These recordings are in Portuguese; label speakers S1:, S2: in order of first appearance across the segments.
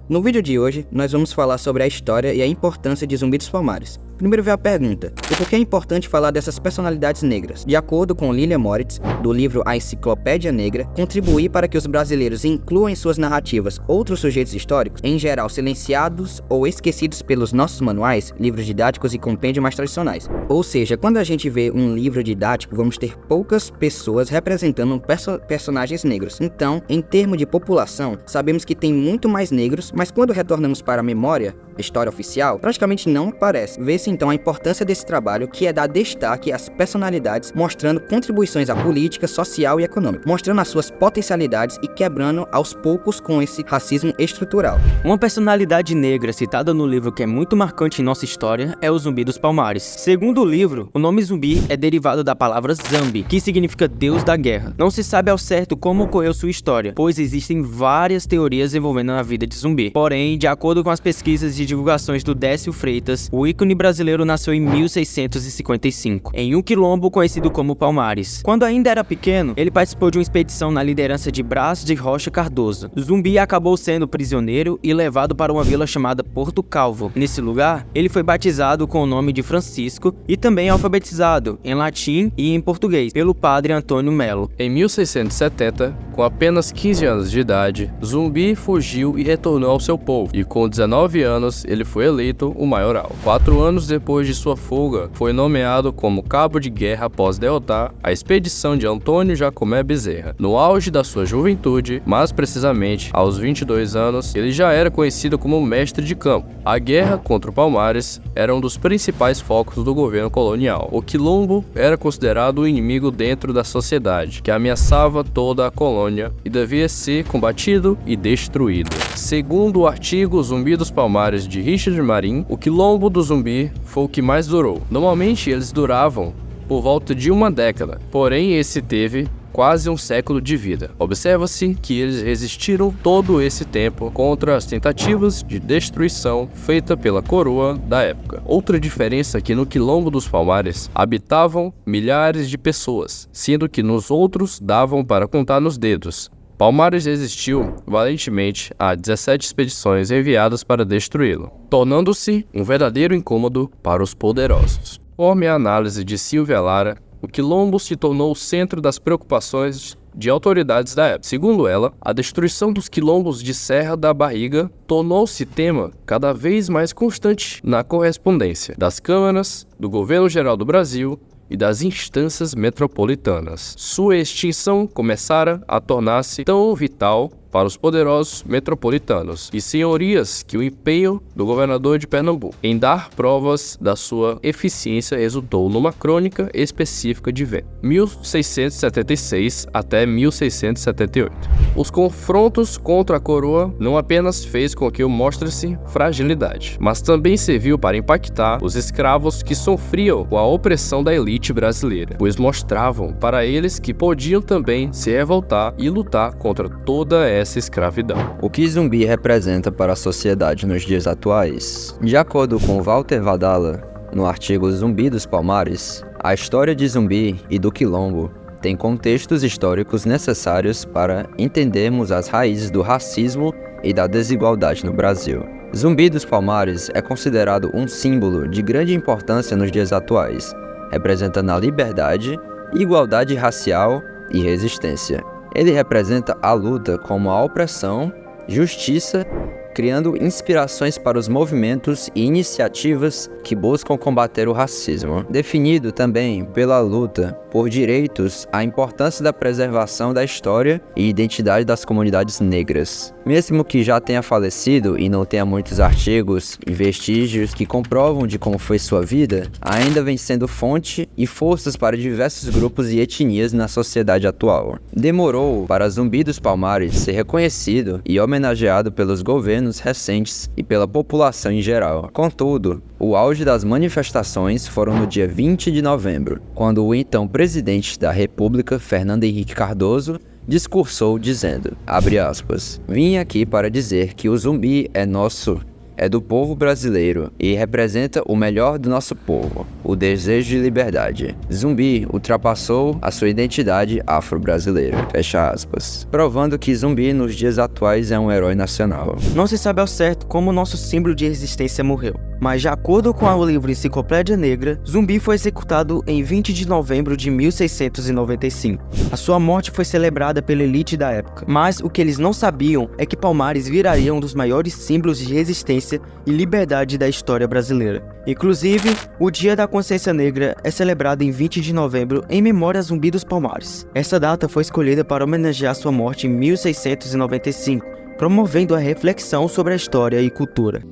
S1: No vídeo de hoje, nós vamos falar sobre a história e a importância de Zumbi dos Palmares. Primeiro vem a pergunta: o porquê é importante falar dessas personalidades negras? De acordo com Lilia Moritz, do livro A Enciclopédia Negra, contribuir para que os brasileiros incluam em suas narrativas outros sujeitos históricos, em geral silenciados ou esquecidos pelos nossos manuais, livros didáticos e compêndios mais tradicionais. Ou seja, quando a gente vê um livro didático, vamos ter poucas pessoas representando personagens negros. Então, em termos de população, sabemos que tem muito mais negros, mas quando retornamos para a memória, a história oficial, praticamente não aparece. Vê-se então a importância desse trabalho, que é dar destaque às personalidades, mostrando contribuições à política, social e econômica, mostrando as suas potencialidades e quebrando aos poucos com esse racismo estrutural.
S2: Uma personalidade negra citada no livro que é muito marcante em nossa história é o Zumbi dos Palmares. Segundo o livro, o nome Zumbi é derivado da palavra Zambi, que significa Deus da Guerra. Não se sabe ao certo como ocorreu sua história, pois existem várias teorias envolvendo a vida de Zumbi. Porém, de acordo com as pesquisas e divulgações do Décio Freitas, o ícone brasileiro nasceu em 1655, em um quilombo conhecido como Palmares. Quando ainda era pequeno, ele participou de uma expedição na liderança de Brás de Rocha Cardoso. Zumbi acabou sendo prisioneiro e levado para uma vila chamada Porto Calvo. Nesse lugar, ele foi batizado com o nome de Francisco e também alfabetizado em latim e em português pelo padre Antônio Melo.
S3: Em 1670, com apenas 15 anos de idade, Zumbi fugiu e retornou ao seu povo, e com 19 anos ele foi eleito o maioral. 4 anos depois de sua fuga, foi nomeado como cabo de guerra após derrotar a expedição de Antônio Jacomé Bezerra. No auge da sua juventude, mais precisamente aos 22 anos, ele já era conhecido como mestre de campo. A guerra contra o Palmares era um dos principais focos do governo colonial. O quilombo era considerado um inimigo dentro da sociedade, que ameaçava toda a colônia e devia ser combatido e destruído. Segundo o artigo Zumbi dos Palmares de Richard Marin, o quilombo do Zumbi foi o que mais durou. Normalmente eles duravam por volta de uma década, porém esse teve quase um século de vida. Observa-se que eles resistiram todo esse tempo contra as tentativas de destruição feita pela coroa da época. Outra diferença é que no Quilombo dos Palmares habitavam milhares de pessoas, sendo que nos outros davam para contar nos dedos. Palmares resistiu valentemente a 17 expedições enviadas para destruí-lo, tornando-se um verdadeiro incômodo para os poderosos. Conforme a análise de Silvia Lara, o quilombo se tornou o centro das preocupações de autoridades da época. Segundo ela, a destruição dos quilombos de Serra da Barriga tornou-se tema cada vez mais constante na correspondência das câmaras, do Governo Geral do Brasil e das instâncias metropolitanas. Sua extinção começara a tornar-se tão vital para os poderosos metropolitanos e senhorias que o empenho do governador de Pernambuco em dar provas da sua eficiência resultou numa crônica específica de venda, 1676 até 1678. Os confrontos contra a coroa não apenas fez com que o mostre-se fragilidade, mas também serviu para impactar os escravos que sofriam com a opressão da elite brasileira, pois mostravam para eles que podiam também se revoltar e lutar contra toda essa escravidão.
S4: O que Zumbi representa para a sociedade nos dias atuais? De acordo com Walter Vadala, no artigo Zumbi dos Palmares, a história de Zumbi e do Quilombo tem contextos históricos necessários para entendermos as raízes do racismo e da desigualdade no Brasil. Zumbi dos Palmares é considerado um símbolo de grande importância nos dias atuais, representando a liberdade, igualdade racial e resistência. Ele representa a luta como a opressão, justiça, criando inspirações para os movimentos e iniciativas que buscam combater o racismo. Definido também pela luta por direitos, a importância da preservação da história e identidade das comunidades negras. Mesmo que já tenha falecido e não tenha muitos artigos e vestígios que comprovam de como foi sua vida, ainda vem sendo fonte e forças para diversos grupos e etnias na sociedade atual. Demorou para Zumbi dos Palmares ser reconhecido e homenageado pelos governos recentes e pela população em geral. Contudo, o auge das manifestações foram no dia 20 de novembro, quando o então presidente da República, Fernando Henrique Cardoso, discursou dizendo, abre aspas, vim aqui para dizer que o Zumbi é nosso é do povo brasileiro e representa o melhor do nosso povo, o desejo de liberdade. Zumbi ultrapassou a sua identidade afro-brasileira, fecha aspas, provando que Zumbi nos dias atuais é um herói nacional.
S2: Não se sabe ao certo como o nosso símbolo de resistência morreu, mas de acordo com o livro Enciclopédia Negra, Zumbi foi executado em 20 de novembro de 1695. A sua morte foi celebrada pela elite da época, mas o que eles não sabiam é que Palmares viraria um dos maiores símbolos de resistência e liberdade da história brasileira. Inclusive, o Dia da Consciência Negra é celebrado em 20 de novembro em memória a Zumbi dos Palmares. Essa data foi escolhida para homenagear sua morte em 1695, promovendo a reflexão sobre a história e cultura.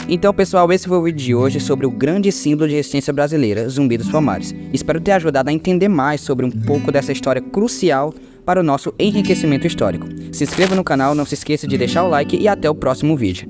S1: Então, pessoal, esse foi o vídeo de hoje sobre o grande símbolo de resistência brasileira, Zumbi dos Palmares. Espero ter ajudado a entender mais sobre um pouco dessa história crucial para o nosso enriquecimento histórico. Se inscreva no canal, não se esqueça de deixar o like e até o próximo vídeo.